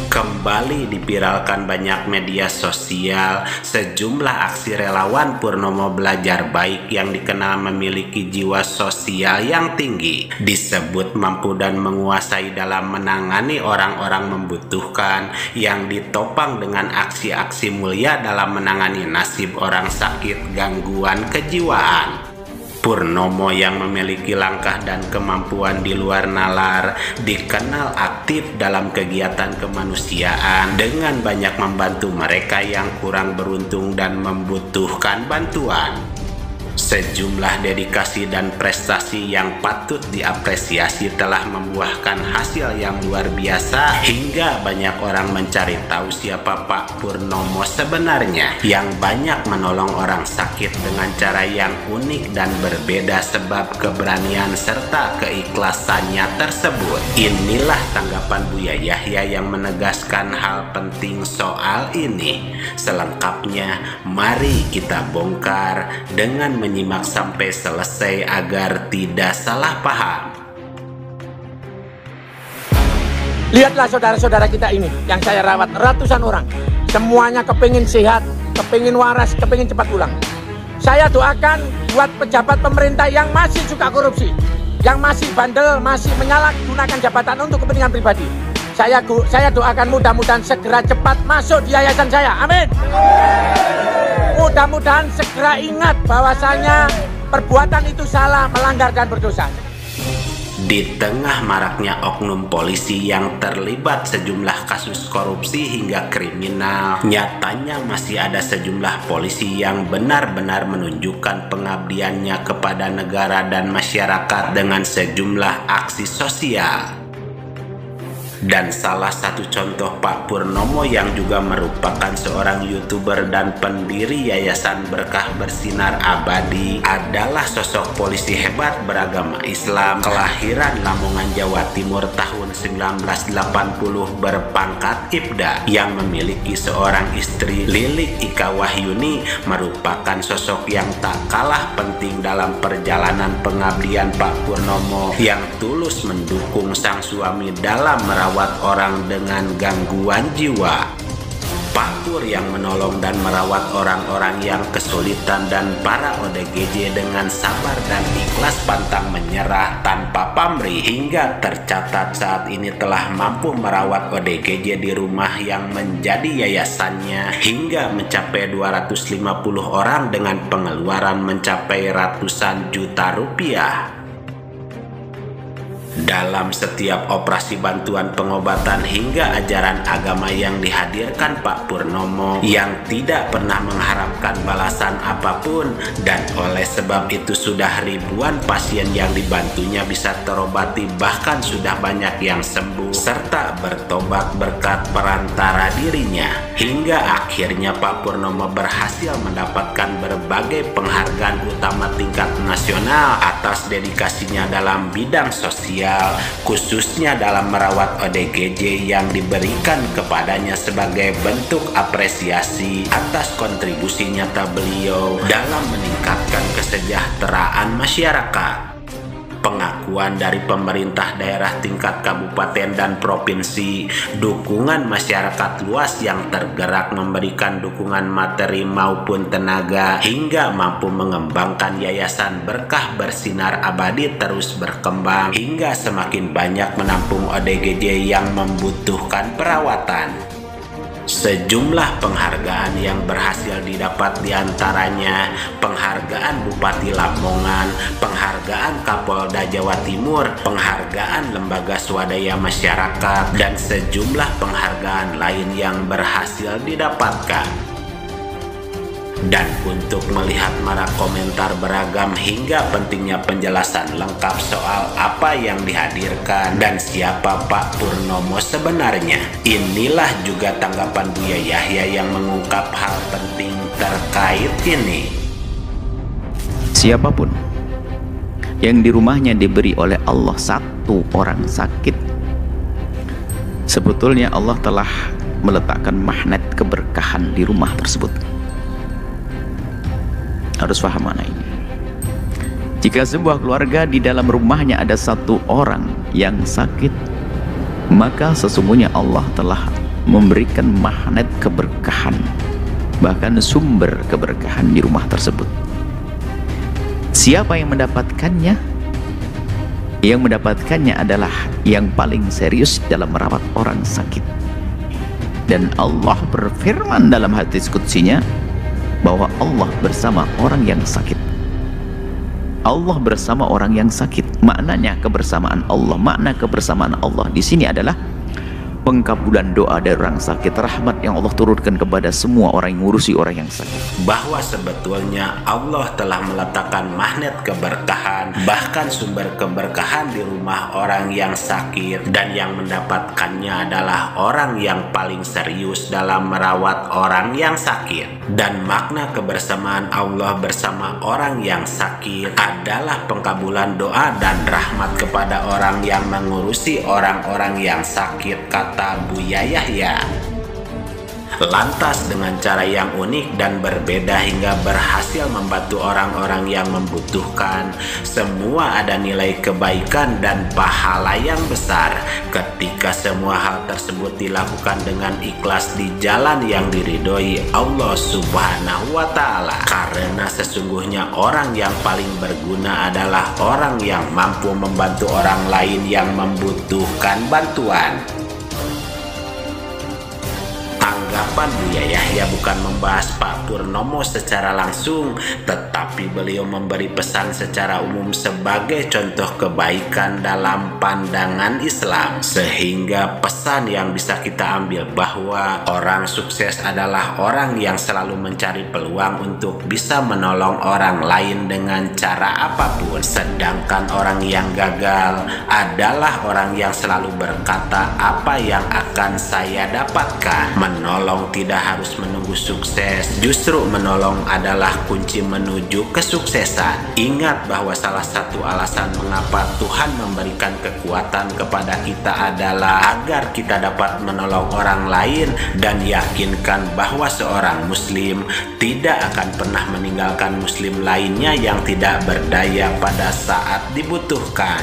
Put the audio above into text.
Kembali diviralkan banyak media sosial sejumlah aksi relawan Purnomo Belajar Baik yang dikenal memiliki jiwa sosial yang tinggi, disebut mampu dan menguasai dalam menangani orang-orang membutuhkan, yang ditopang dengan aksi-aksi mulia dalam menangani nasib orang sakit gangguan kejiwaan. Purnomo yang memiliki langkah dan kemampuan di luar nalar dikenal aktif dalam kegiatan kemanusiaan dengan banyak membantu mereka yang kurang beruntung dan membutuhkan bantuan. Sejumlah dedikasi dan prestasi yang patut diapresiasi telah membuahkan hasil yang luar biasa hingga banyak orang mencari tahu siapa Pak Purnomo sebenarnya, yang banyak menolong orang sakit dengan cara yang unik dan berbeda sebab keberanian serta keikhlasannya tersebut. Inilah tanggapan Buya Yahya yang menegaskan hal penting soal ini. Selengkapnya mari kita bongkar dengan menyimak sampai selesai agar tidak salah paham. Lihatlah saudara-saudara kita ini yang saya rawat ratusan orang. Semuanya kepingin sehat, kepingin waras, kepingin cepat pulang. Saya doakan buat pejabat pemerintah yang masih suka korupsi, yang masih bandel, masih menyalahgunakan jabatan untuk kepentingan pribadi. Saya doakan mudah-mudahan segera cepat masuk di yayasan saya. Amin. Mudah-mudahan segera ingat bahwasanya perbuatan itu salah, melanggar dan berdosa. Di tengah maraknya oknum polisi yang terlibat sejumlah kasus korupsi hingga kriminal, nyatanya masih ada sejumlah polisi yang benar-benar menunjukkan pengabdiannya kepada negara dan masyarakat dengan sejumlah aksi sosial. Dan salah satu contoh Pak Purnomo yang juga merupakan seorang YouTuber dan pendiri Yayasan Berkah Bersinar Abadi adalah sosok polisi hebat beragama Islam kelahiran Lamongan, Jawa Timur tahun 1980 berpangkat Ibda, yang memiliki seorang istri Lilik Ika Wahyuni, merupakan sosok yang tak kalah penting dalam perjalanan pengabdian Pak Purnomo yang tulus mendukung sang suami dalam merawat orang dengan gangguan jiwa. Pak Pur yang menolong dan merawat orang-orang yang kesulitan dan para ODGJ dengan sabar dan ikhlas pantang menyerah tanpa pamrih, hingga tercatat saat ini telah mampu merawat ODGJ di rumah yang menjadi yayasannya hingga mencapai 250 orang dengan pengeluaran mencapai ratusan juta rupiah. Dalam setiap operasi bantuan pengobatan hingga ajaran agama yang dihadirkan Pak Purnomo yang tidak pernah mengharapkan balasan apapun, dan oleh sebab itu sudah ribuan pasien yang dibantunya bisa terobati, bahkan sudah banyak yang sembuh serta bertobat berkat perantara dirinya, hingga akhirnya Pak Purnomo berhasil mendapatkan berbagai penghargaan utama tingkat nasional atas dedikasinya dalam bidang sosial, khususnya dalam merawat ODGJ yang diberikan kepadanya sebagai bentuk apresiasi atas kontribusi nyata beliau dalam meningkatkan kesejahteraan masyarakat. Pengakuan dari pemerintah daerah tingkat kabupaten dan provinsi, dukungan masyarakat luas yang tergerak memberikan dukungan materi maupun tenaga hingga mampu mengembangkan Yayasan Berkah Bersinar Abadi terus berkembang hingga semakin banyak menampung ODGJ yang membutuhkan perawatan. Sejumlah penghargaan yang berhasil didapat diantaranya penghargaan Bupati Lamongan, penghargaan Kapolda Jawa Timur, penghargaan Lembaga Swadaya Masyarakat, dan sejumlah penghargaan lain yang berhasil didapatkan. Dan untuk melihat marah komentar beragam hingga pentingnya penjelasan lengkap soal apa yang dihadirkan dan siapa Pak Purnomo sebenarnya, inilah juga tanggapan Buya Yahya yang mengungkap hal penting terkait ini. Siapapun yang di rumahnya diberi oleh Allah satu orang sakit, sebetulnya Allah telah meletakkan magnet keberkahan di rumah tersebut. Harus paham mana ini. Jika sebuah keluarga di dalam rumahnya ada satu orang yang sakit, maka sesungguhnya Allah telah memberikan magnet keberkahan, bahkan sumber keberkahan di rumah tersebut. Siapa yang mendapatkannya? Yang mendapatkannya adalah yang paling serius dalam merawat orang sakit. Dan Allah berfirman dalam hadis qudsinya bahwa Allah bersama orang yang sakit. Allah bersama orang yang sakit. Maknanya kebersamaan Allah. Makna kebersamaan Allah di sini adalah pengkabulan doa dari orang sakit, rahmat yang Allah turunkan kepada semua orang yang ngurusi orang yang sakit. Bahwa sebetulnya Allah telah meletakkan magnet keberkahan, bahkan sumber keberkahan di rumah orang yang sakit, dan yang mendapatkannya adalah orang yang paling serius dalam merawat orang yang sakit. Dan makna kebersamaan Allah bersama orang yang sakit adalah pengkabulan doa dan rahmat kepada orang yang mengurusi orang-orang yang sakit, kata Buya Yahya. Lantas dengan cara yang unik dan berbeda hingga berhasil membantu orang-orang yang membutuhkan, semua ada nilai kebaikan dan pahala yang besar ketika semua hal tersebut dilakukan dengan ikhlas di jalan yang diridhoi Allah Subhanahu wa Ta'ala. Karena sesungguhnya orang yang paling berguna adalah orang yang mampu membantu orang lain yang membutuhkan bantuan. Tanggapan Buya Yahya bukan membahas Pak Purnomo secara langsung, tetapi beliau memberi pesan secara umum sebagai contoh kebaikan dalam pandangan Islam. Sehingga pesan yang bisa kita ambil bahwa orang sukses adalah orang yang selalu mencari peluang untuk bisa menolong orang lain dengan cara apapun. Sedangkan orang yang gagal adalah orang yang selalu berkata, apa yang akan saya dapatkan? Menolong tidak harus menunggu sukses, justru menolong adalah kunci menuju kesuksesan. Ingat bahwa salah satu alasan mengapa Tuhan memberikan kekuatan kepada kita adalah agar kita dapat menolong orang lain, dan yakinkan bahwa seorang muslim tidak akan pernah meninggalkan muslim lainnya yang tidak berdaya pada saat dibutuhkan.